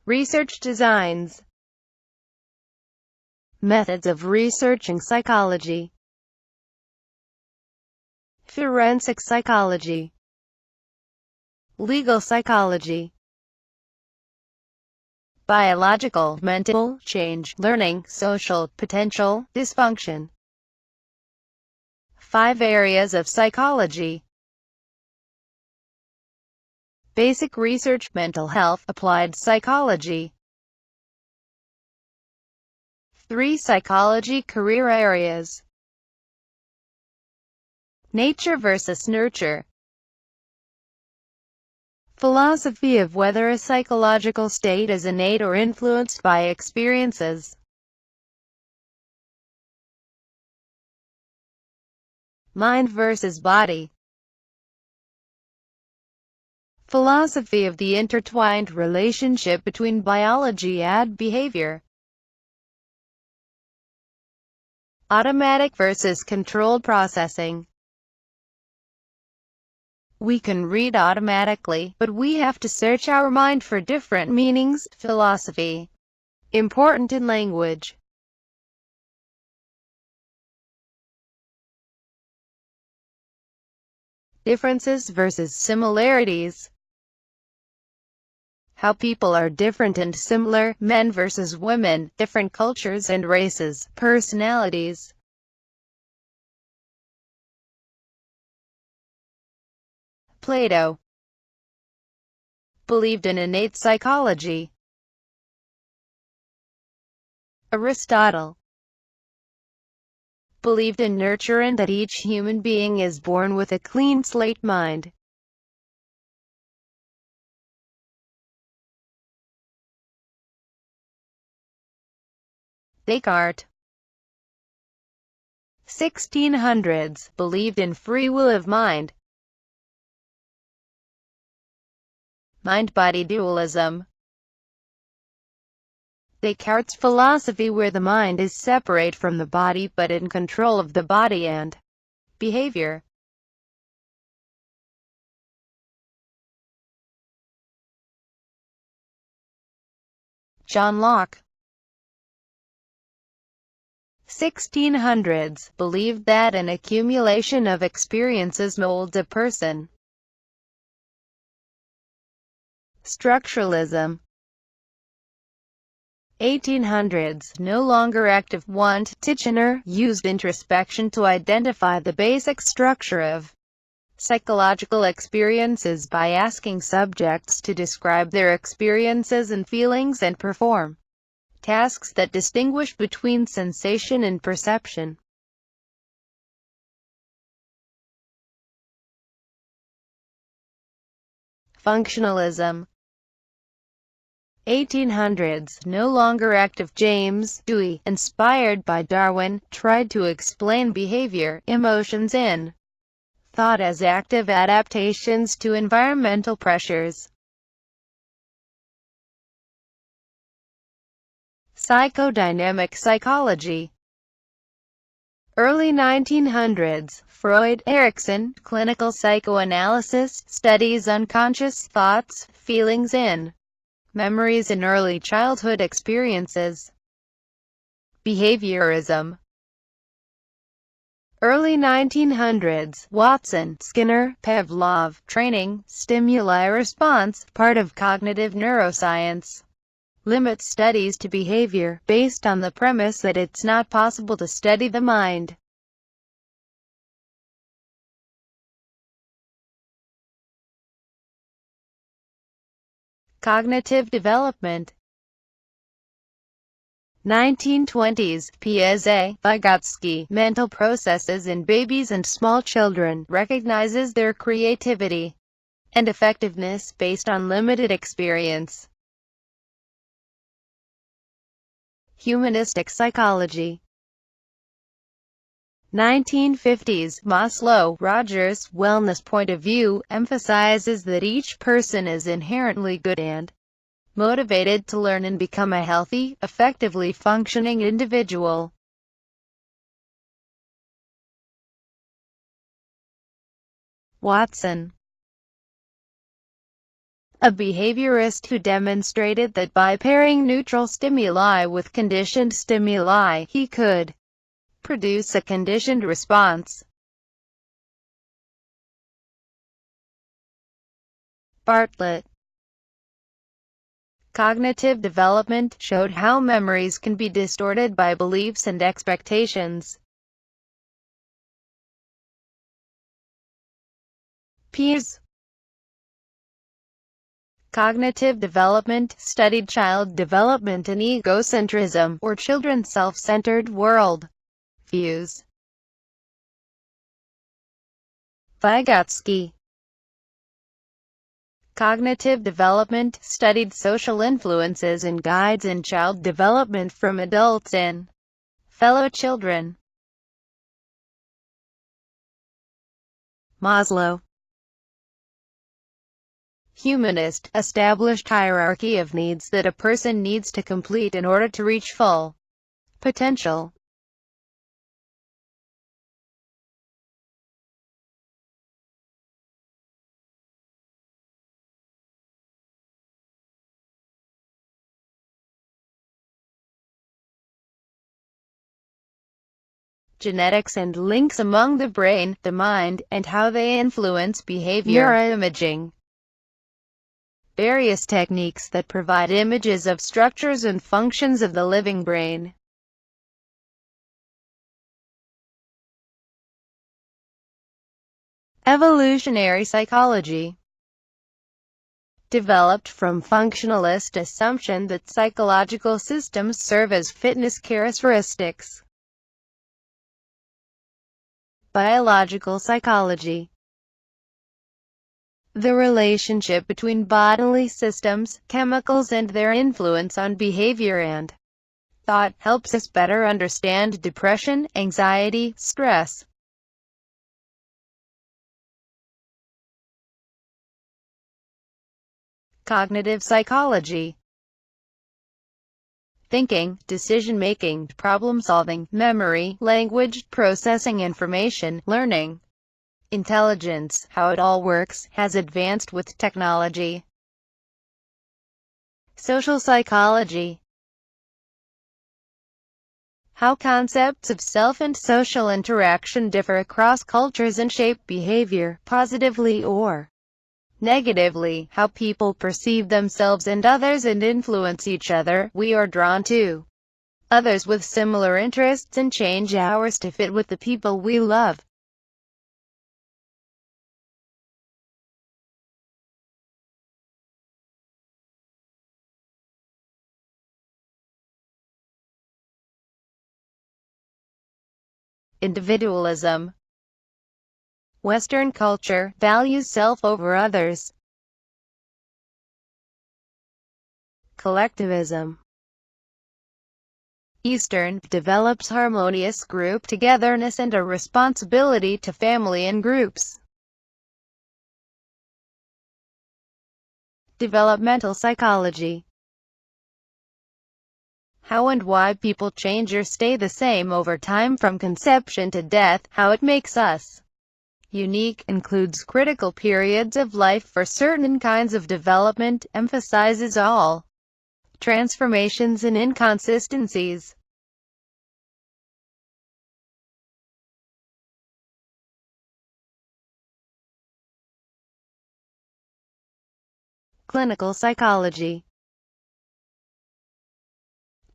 Research designs. Methods of researching psychology. Forensic psychology. Legal psychology. Biological, mental, change, learning, social, potential, dysfunction. 5 areas of psychology. Basic research, mental health, applied psychology. 3 psychology career areas. Nature versus nurture. Philosophy of whether a psychological state is innate or influenced by experiences. Mind versus body. Philosophy of the intertwined relationship between biology and behavior. Automatic versus controlled processing. We can read automatically, but we have to search our mind for different meanings. Philosophy. Important in language. Differences versus similarities. How people are different and similar, men versus women, different cultures and races, personalities. Plato believed in innate psychology. Aristotle believed in nurture and that each human being is born with a clean slate mind. Descartes 1600s, believed in free will of mind. Mind-body dualism. Descartes' philosophy where the mind is separate from the body but in control of the body and behavior. John Locke 1600s, believed that an accumulation of experiences molds a person. Structuralism 1800s, no longer active. Titchener used introspection to identify the basic structure of psychological experiences by asking subjects to describe their experiences and feelings and perform tasks that distinguish between sensation and perception. Functionalism 1800s, no longer active. James Dewey, inspired by Darwin, tried to explain behavior, emotions and thought as active adaptations to environmental pressures. Psychodynamic psychology. Early 1900s, Freud, Erikson, clinical psychoanalysis, studies unconscious thoughts, feelings and memories in early childhood experiences. Behaviorism. Early 1900s, Watson, Skinner, Pavlov, training, stimuli response, part of cognitive neuroscience. Limits studies to behavior, based on the premise that it's not possible to study the mind. Cognitive development. 1920s, Piaget, Vygotsky, mental processes in babies and small children, recognizes their creativity and effectiveness based on limited experience. Humanistic psychology. 1950s, Maslow, Rogers, wellness point of view, emphasizes that each person is inherently good and motivated to learn and become a healthy, effectively functioning individual. Watson a behaviorist who demonstrated that by pairing neutral stimuli with conditioned stimuli, he could produce a conditioned response. Bartlett. Cognitive development showed how memories can be distorted by beliefs and expectations. Pease. Cognitive development studied child development in egocentrism, or children's self-centered world views. Vygotsky. Cognitive development studied social influences and guides in child development from adults and fellow children. Maslow. Humanist, established hierarchy of needs that a person needs to complete in order to reach full potential. Genetics and links among the brain, the mind, and how they influence behavior. Neuroimaging. Various techniques that provide images of structures and functions of the living brain. Evolutionary psychology. Developed from functionalist assumption that psychological systems serve as fitness characteristics. Biological psychology. The relationship between bodily systems, chemicals and their influence on behavior and thought helps us better understand depression, anxiety, stress. Cognitive psychology. Thinking, decision-making, problem-solving, memory, language, processing information, learning, intelligence, how it all works, has advanced with technology. Social psychology. How concepts of self and social interaction differ across cultures and shape behavior, positively or negatively, how people perceive themselves and others and influence each other. We are drawn to others with similar interests and change ours to fit with the people we love. Individualism. Western culture values self over others. Collectivism. Eastern develops harmonious group togetherness and a responsibility to family and groups. Developmental psychology. How and why people change or stay the same over time from conception to death, how it makes us unique, includes critical periods of life for certain kinds of development, emphasizes all transformations and inconsistencies. Clinical psychology.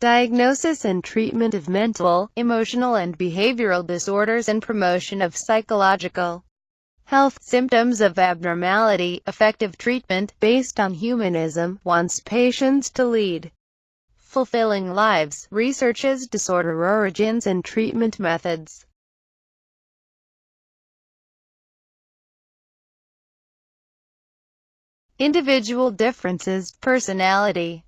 Diagnosis and treatment of mental, emotional and behavioral disorders and promotion of psychological health. Symptoms of abnormality. Effective treatment, based on humanism, wants patients to lead fulfilling lives. Researches disorder origins and treatment methods. Individual differences. Personality.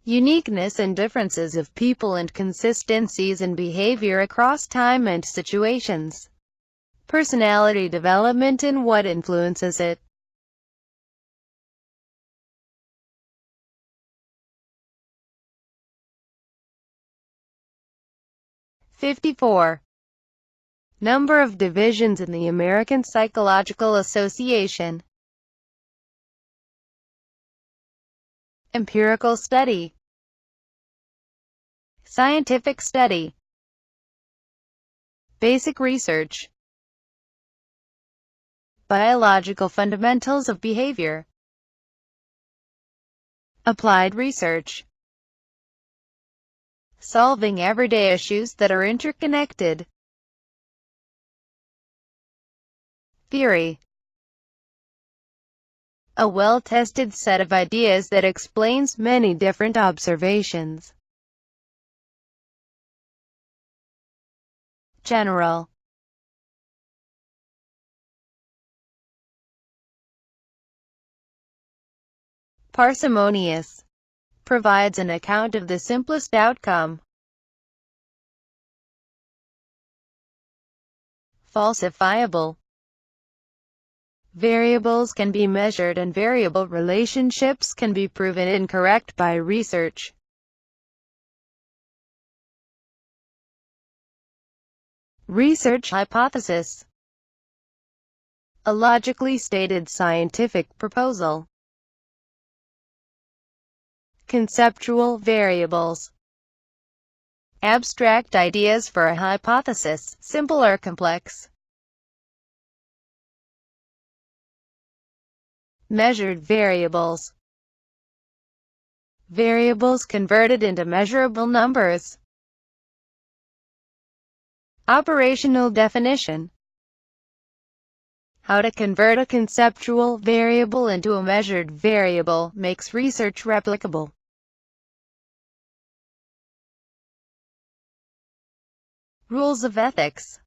Uniqueness and differences of people and consistencies in behavior across time and situations. Personality development and what influences it. '54. Number of divisions in the American Psychological Association. empirical study, scientific study, basic research, biological fundamentals of behavior, applied research, solving everyday issues that are interconnected, theory, a well-tested set of ideas that explains many different observations, general, parsimonious, provides an account of the simplest outcome, falsifiable, variables can be measured and variable relationships can be proven incorrect by research. Research hypothesis, a logically stated scientific proposal. Conceptual variables, abstract ideas for a hypothesis, simple or complex. Measured variables, variables converted into measurable numbers. Operational definition, how to convert a conceptual variable into a measured variable makes research replicable. Rules of ethics,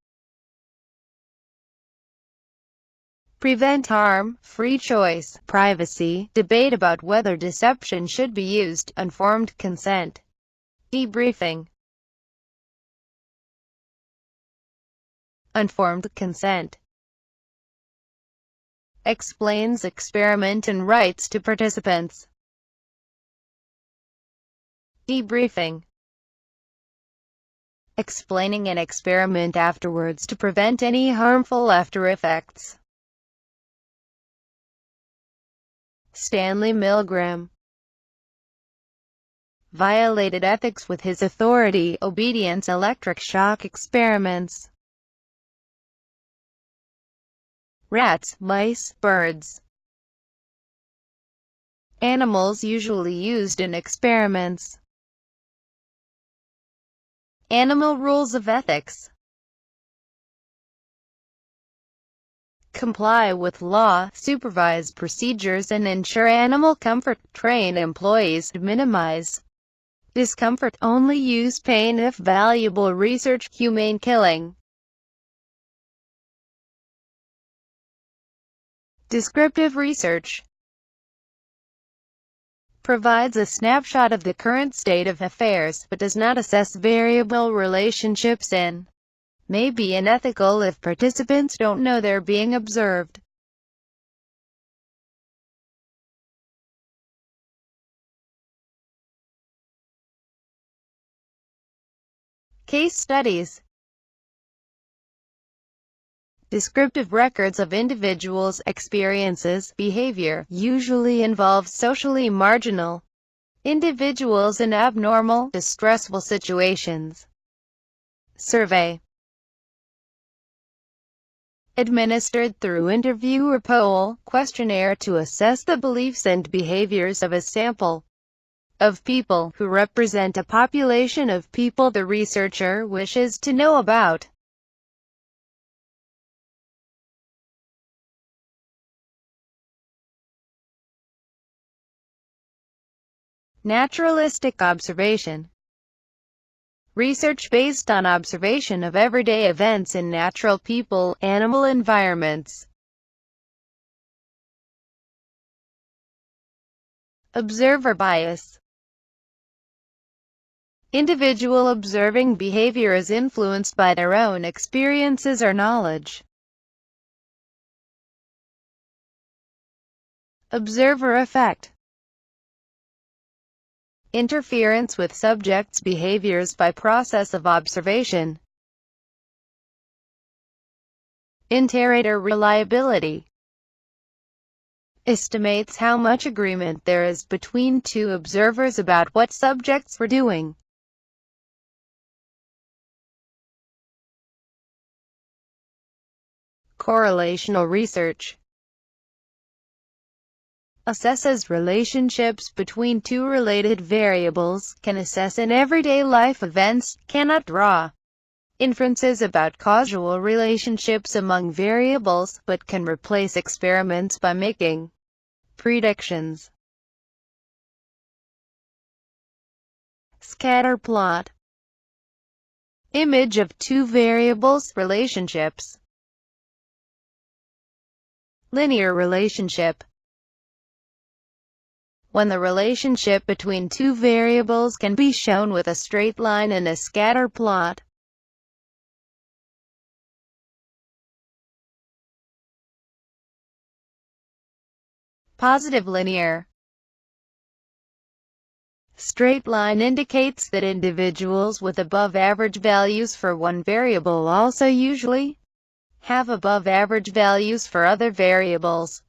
prevent harm, free choice, privacy, debate about whether deception should be used, informed consent, debriefing, informed consent, explains experiment and rights to participants, debriefing, explaining an experiment afterwards to prevent any harmful after effects. Stanley Milgram violated ethics with his authority, obedience, electric shock experiments. Rats, mice, birds. Animals usually used in experiments. Animal rules of ethics. Comply with law, supervise procedures and ensure animal comfort, train employees to minimize discomfort, only use pain if valuable research, humane killing. Descriptive research provides a snapshot of the current state of affairs, but does not assess variable relationships and may be unethical if participants don't know they're being observed. Case studies. Descriptive records of individuals' experiences, behavior, usually involve socially marginal individuals in abnormal, distressful situations. Survey. Administered through interview or poll, questionnaire to assess the beliefs and behaviors of a sample of people, who represent a population of people the researcher wishes to know about. Naturalistic observation. Research based on observation of everyday events in natural people, animal environments. Observer bias. Individual observing behavior is influenced by their own experiences or knowledge. Observer effect. Interference with subjects' behaviors by process of observation. Interrater reliability. estimates how much agreement there is between two observers about what subjects were doing. Correlational research assesses relationships between two related variables, can assess in everyday life events, cannot draw inferences about causal relationships among variables, but can replace experiments by making predictions. Scatter plot. Image of two variables, relationships. Linear relationship. When the relationship between two variables can be shown with a straight line in a scatter plot. Positive linear. Straight line indicates that individuals with above-average values for one variable also usually have above-average values for other variables.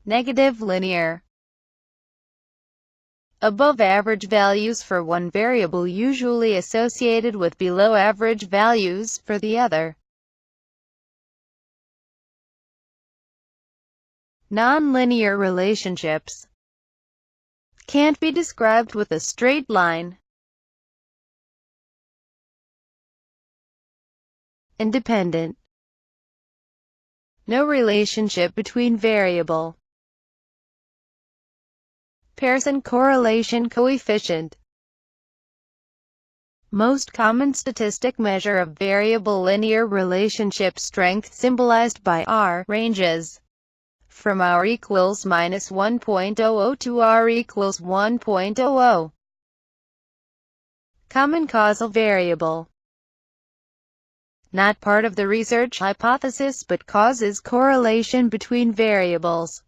Negative linear. Above-average values for one variable usually associated with below-average values for the other. Non-linear relationships can't be described with a straight line. Independent. No relationship between variable pairs and correlation coefficient. Most common statistic measure of variable linear relationship strength, symbolized by R, ranges from R equals -1.00 to R equals 1.00. Common causal variable. Not part of the research hypothesis but causes correlation between variables.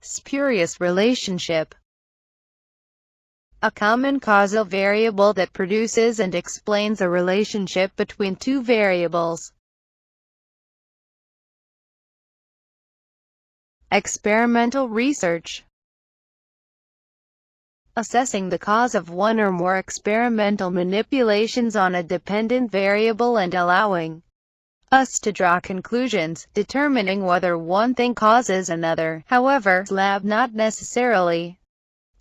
Spurious relationship. A common causal variable that produces and explains a relationship between two variables. Experimental research. Assessing the cause of one or more experimental manipulations on a dependent variable and allowing us to draw conclusions, determining whether one thing causes another. However, lab not necessarily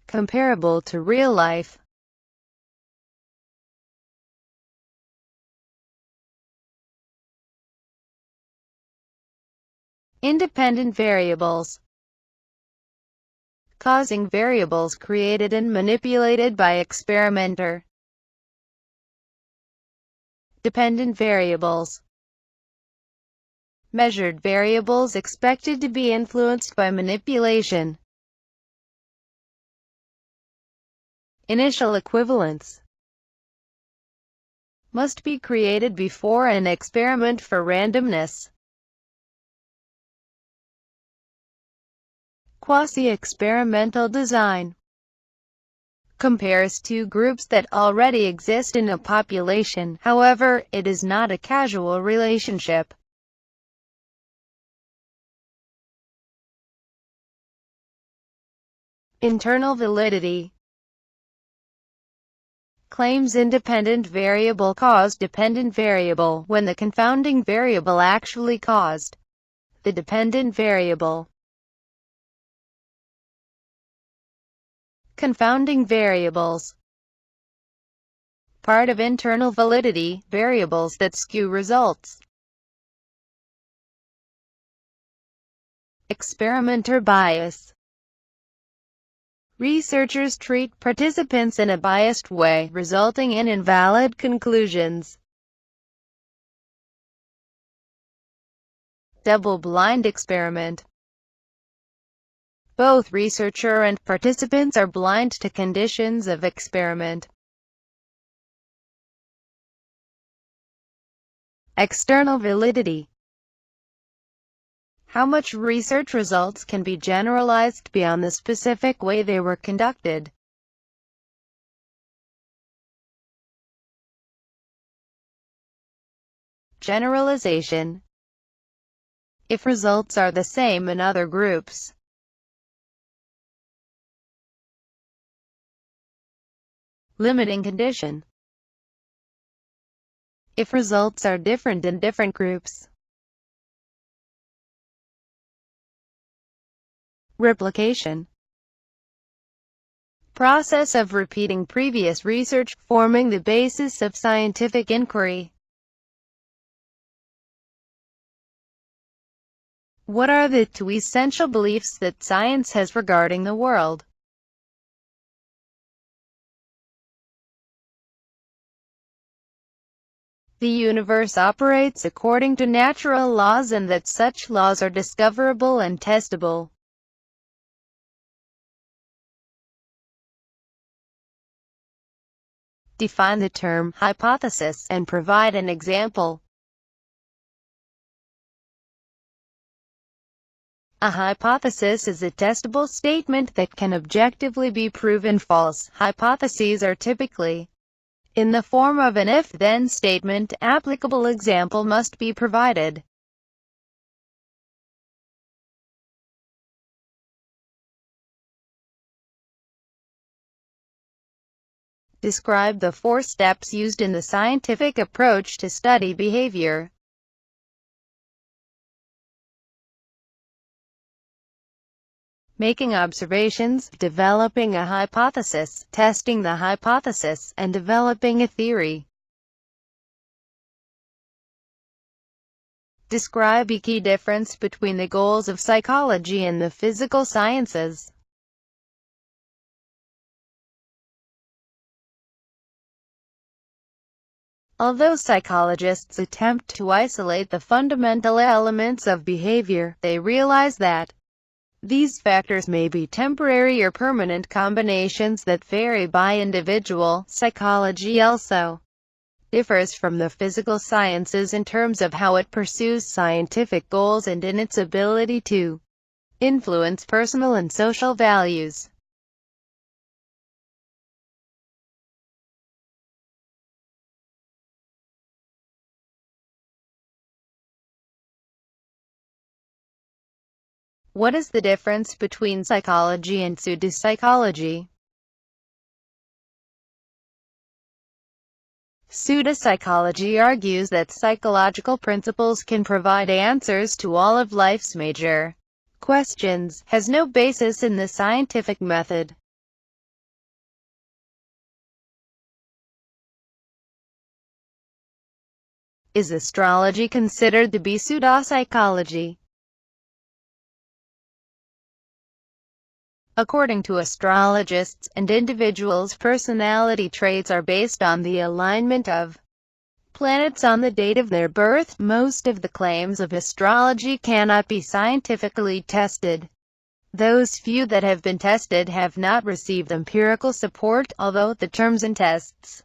comparable to real life. Independent variables. Causing variables created and manipulated by experimenter. Dependent variables. Measured variables expected to be influenced by manipulation. Initial equivalence must be created before an experiment for randomness. Quasi-experimental design compares two groups that already exist in a population, however, it is not a causal relationship. Internal validity claims independent variable caused dependent variable, when the confounding variable actually caused the dependent variable. Confounding variables. Part of internal validity, variables that skew results. Experimenter bias. Researchers treat participants in a biased way, resulting in invalid conclusions. Double-blind experiment. Both researcher and participants are blind to conditions of experiment. External validity. How much research results can be generalized beyond the specific way they were conducted. Generalization. If results are the same in other groups. Limiting condition. If results are different in different groups. Replication. Process of repeating previous research, forming the basis of scientific inquiry. What are the two essential beliefs that science has regarding the world? The universe operates according to natural laws and that such laws are discoverable and testable. Define the term hypothesis and provide an example. A hypothesis is a testable statement that can objectively be proven false. Hypotheses are typically in the form of an if-then statement. Applicable example must be provided. Describe the 4 steps used in the scientific approach to study behavior. Making observations, developing a hypothesis, testing the hypothesis, and developing a theory. Describe a key difference between the goals of psychology and the physical sciences. Although psychologists attempt to isolate the fundamental elements of behavior, they realize that these factors may be temporary or permanent combinations that vary by individual. Psychology also differs from the physical sciences in terms of how it pursues scientific goals and in its ability to influence personal and social values. What is the difference between psychology and pseudopsychology? Pseudopsychology argues that psychological principles can provide answers to all of life's major questions, has no basis in the scientific method. Is astrology considered to be pseudopsychology? According to astrologists and individuals, personality traits are based on the alignment of planets on the date of their birth. Most of the claims of astrology cannot be scientifically tested. Those few that have been tested have not received empirical support, although the terms and tests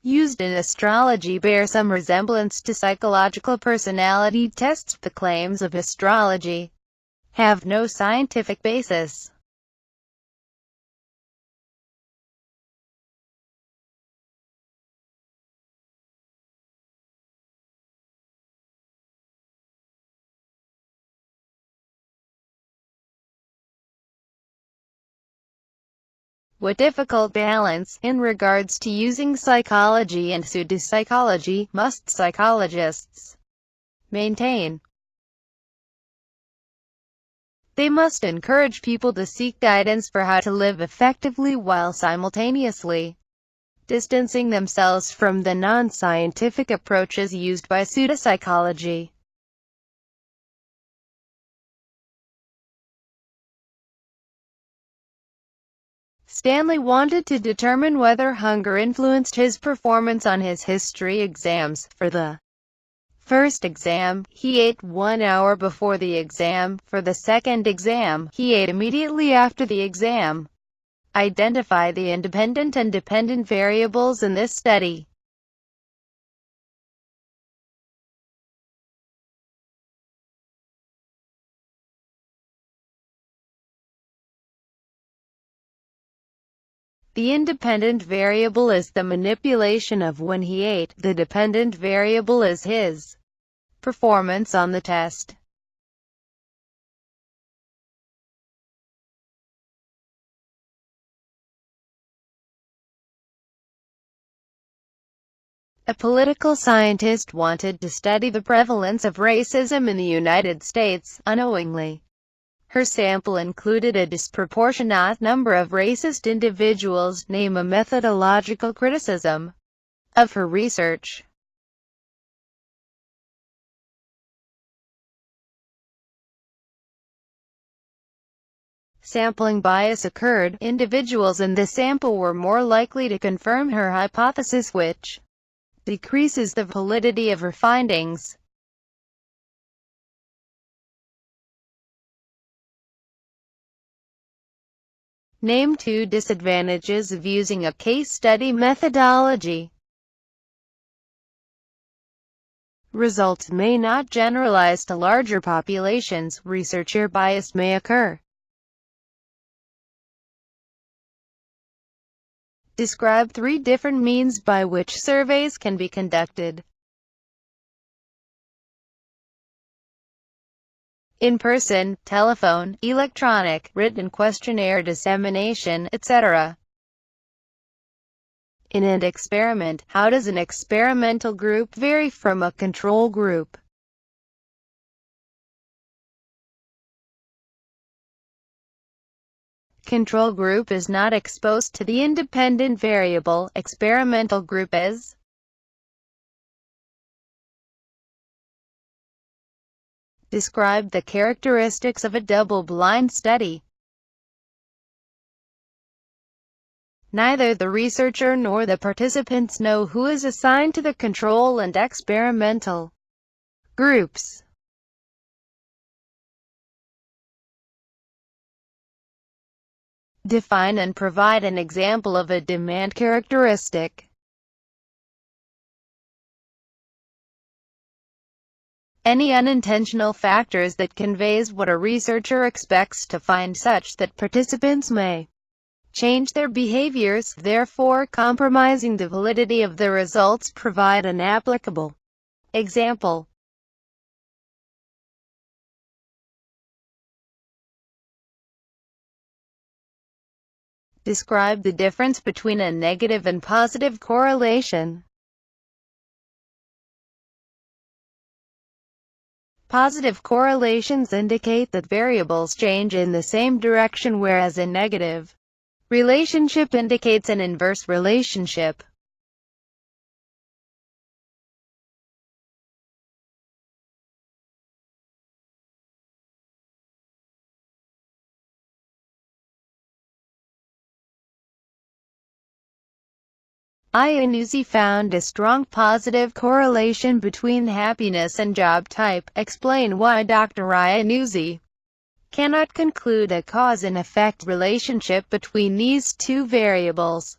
used in astrology bear some resemblance to psychological personality tests. The claims of astrology have no scientific basis. What difficult balance, in regards to using psychology and pseudopsychology, must psychologists maintain? They must encourage people to seek guidance for how to live effectively while simultaneously distancing themselves from the non-scientific approaches used by pseudopsychology. Stanley wanted to determine whether hunger influenced his performance on his history exams. For the first exam, he ate 1 hour before the exam. For the second exam, he ate immediately after the exam. Identify the independent and dependent variables in this study. The independent variable is the manipulation of when he ate. The dependent variable is his performance on the test. A political scientist wanted to study the prevalence of racism in the United States. Unknowingly, her sample included a disproportionate number of racist individuals. Name a methodological criticism of her research. Sampling bias occurred. Individuals in the sample were more likely to confirm her hypothesis, which decreases the validity of her findings. Name 2 disadvantages of using a case study methodology. Results may not generalize to larger populations. Researcher bias may occur. Describe 3 different means by which surveys can be conducted. In-person, telephone, electronic, written questionnaire dissemination, etc. In an experiment, how does an experimental group vary from a control group? Control group is not exposed to the independent variable. Experimental group is. Describe the characteristics of a double-blind study. Neither the researcher nor the participants know who is assigned to the control and experimental groups. Define and provide an example of a demand characteristic. Any unintentional factors that conveys what a researcher expects to find, such that participants may change their behaviors, therefore compromising the validity of the results. Provide an applicable example. Describe the difference between a negative and positive correlation. Positive correlations indicate that variables change in the same direction, whereas a negative relationship indicates an inverse relationship. Iannuzzi found a strong positive correlation between happiness and job type. Explain why Dr. Iannuzzi cannot conclude a cause and effect relationship between these 2 variables.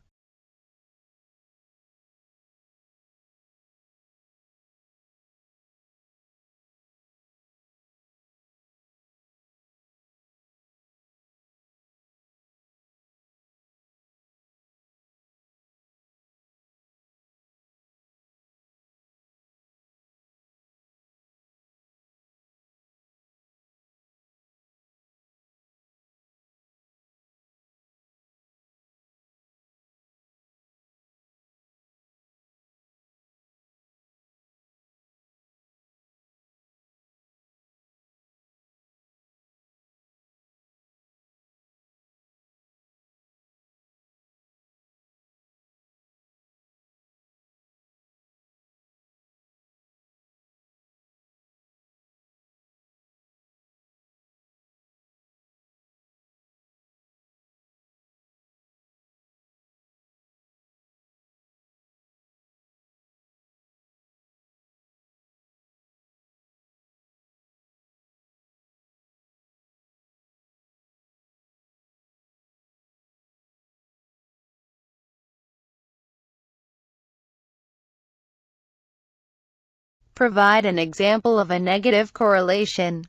Provide an example of a negative correlation.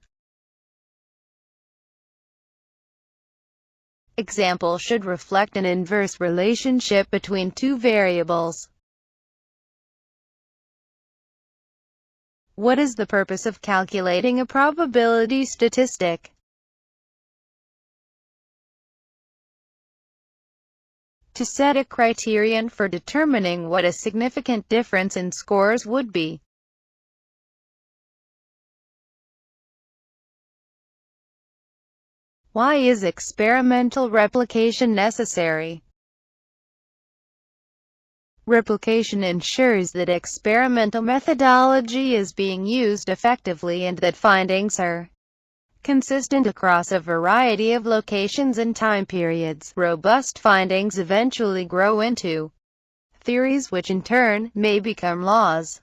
Example should reflect an inverse relationship between two variables. What is the purpose of calculating a probability statistic? To set a criterion for determining what a significant difference in scores would be. Why is experimental replication necessary? Replication ensures that experimental methodology is being used effectively and that findings are consistent across a variety of locations and time periods. Robust findings eventually grow into theories which in turn may become laws.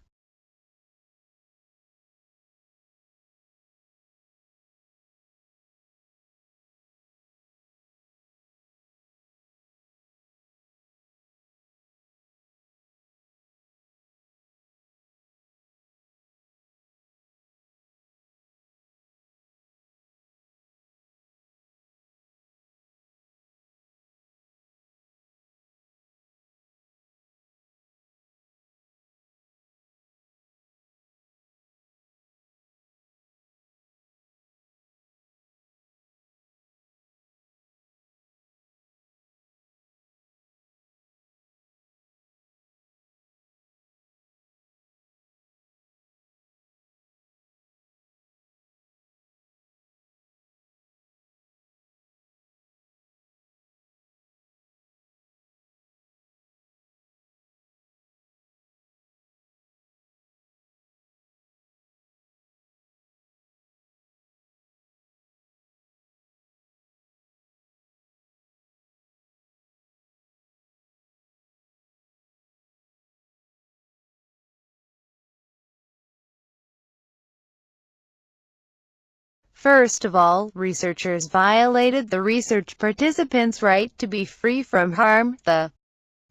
First of all, researchers violated the research participants' right to be free from harm. The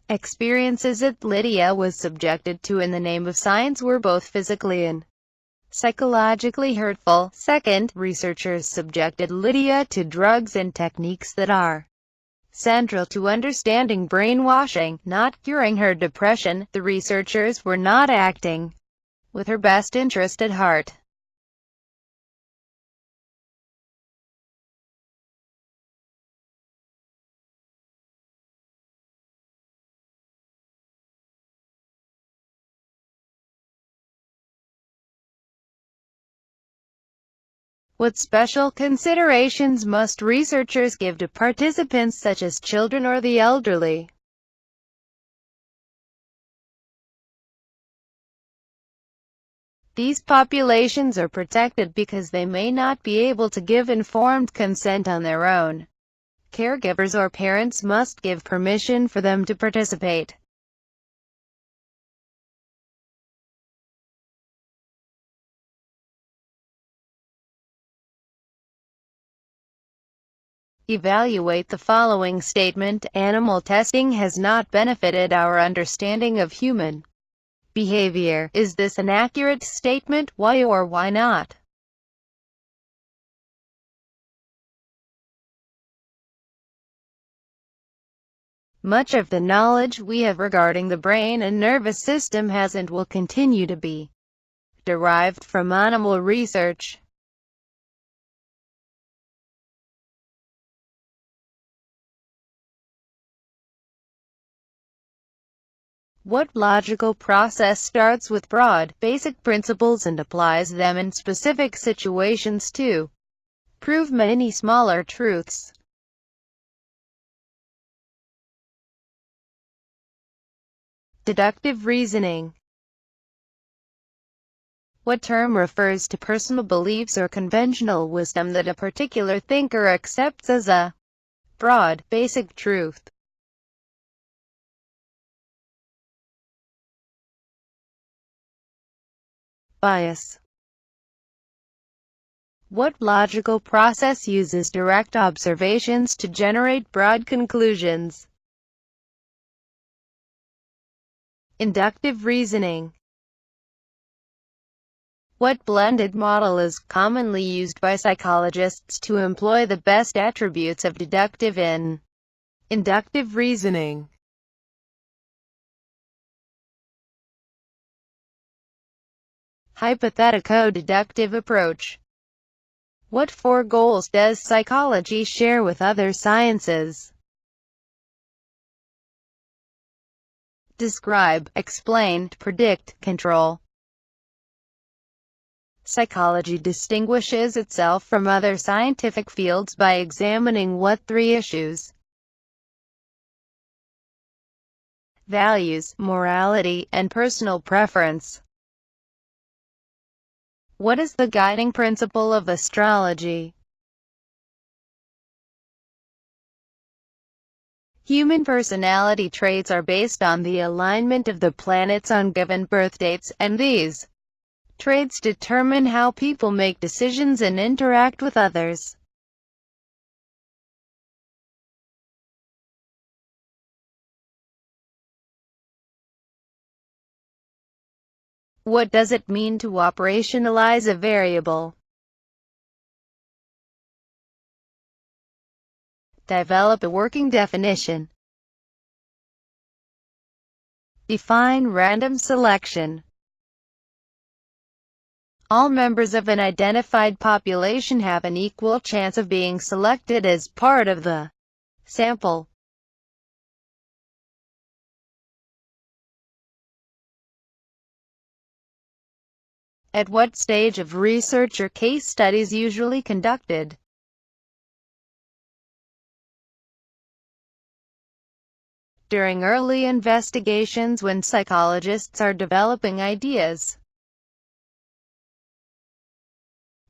experiences that Lydia was subjected to in the name of science were both physically and psychologically hurtful. Second, researchers subjected Lydia to drugs and techniques that are central to understanding brainwashing, not curing her depression. The researchers were not acting with her best interest at heart. What special considerations must researchers give to participants such as children or the elderly? These populations are protected because they may not be able to give informed consent on their own. Caregivers or parents must give permission for them to participate. Evaluate the following statement: animal testing has not benefited our understanding of human behavior. Is this an accurate statement? Why or why not? Much of the knowledge we have regarding the brain and nervous system has and will continue to be derived from animal research. What logical process starts with broad, basic principles and applies them in specific situations to prove many smaller truths? Deductive reasoning. What term refers to personal beliefs or conventional wisdom that a particular thinker accepts as a broad, basic truth? Bias. What logical process uses direct observations to generate broad conclusions? Inductive reasoning. What blended model is commonly used by psychologists to employ the best attributes of deductive and inductive reasoning? Hypothetico-deductive approach. What four goals does psychology share with other sciences? Describe, explain, predict, control. Psychology distinguishes itself from other scientific fields by examining what three issues? Values, morality, and personal preference. What is the guiding principle of astrology? Human personality traits are based on the alignment of the planets on given birth dates, and these traits determine how people make decisions and interact with others. What does it mean to operationalize a variable? Develop a working definition. Define random selection. All members of an identified population have an equal chance of being selected as part of the sample. At what stage of research are case studies usually conducted? During early investigations, when psychologists are developing ideas.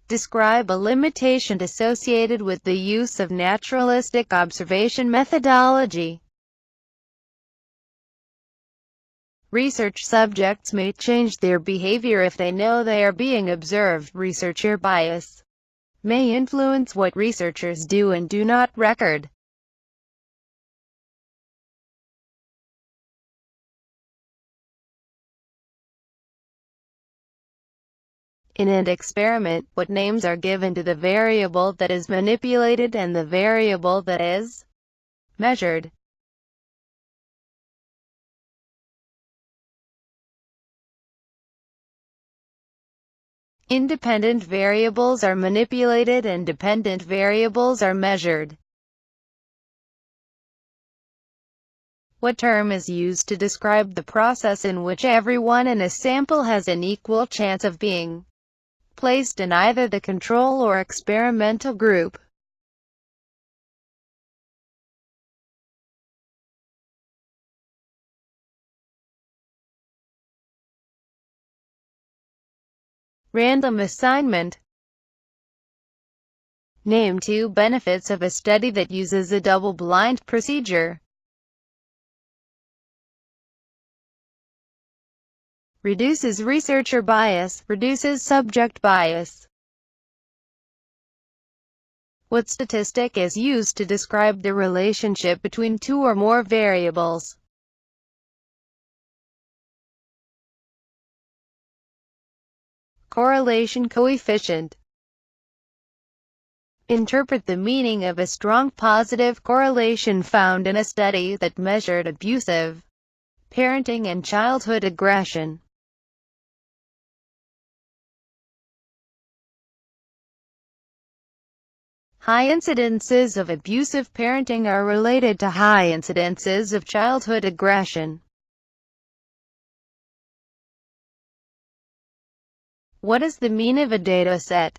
Describe a limitation associated with the use of naturalistic observation methodology. Research subjects may change their behavior if they know they are being observed. Researcher bias may influence what researchers do and do not record. In an experiment, what names are given to the variable that is manipulated and the variable that is measured? Independent variables are manipulated and dependent variables are measured. What term is used to describe the process in which everyone in a sample has an equal chance of being placed in either the control or experimental group? Random assignment. Name two benefits of a study that uses a double-blind procedure. Reduces researcher bias, reduces subject bias. What statistic is used to describe the relationship between two or more variables? Correlation coefficient. Interpret the meaning of a strong positive correlation found in a study that measured abusive parenting and childhood aggression. High incidences of abusive parenting are related to high incidences of childhood aggression. What is the mean of a data set?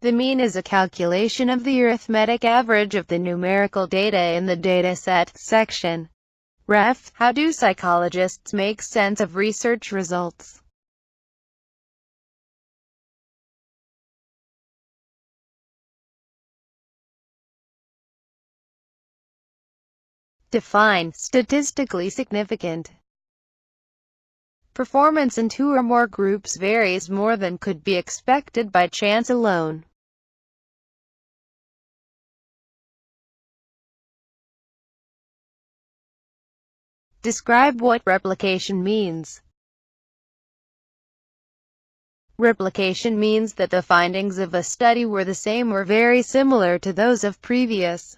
The mean is a calculation of the arithmetic average of the numerical data in the dataset section. Ref. How do psychologists make sense of research results? Define statistically significant. Performance in two or more groups varies more than could be expected by chance alone. Describe what replication means. Replication means that the findings of a study were the same or very similar to those of previous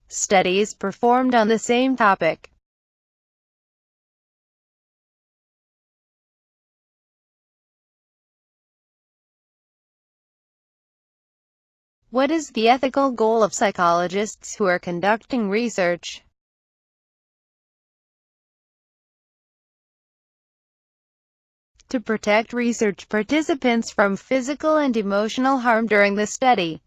studies performed on the same topic. What is the ethical goal of psychologists who are conducting research? To protect research participants from physical and emotional harm during the study.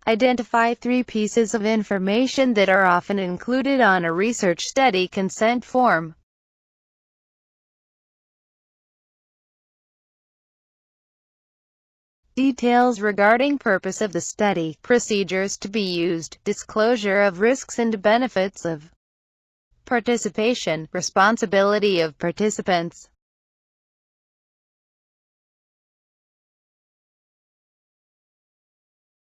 Identify 3 pieces of information that are often included on a research study consent form. Details regarding purpose of the study, procedures to be used, disclosure of risks and benefits of participation, responsibility of participants.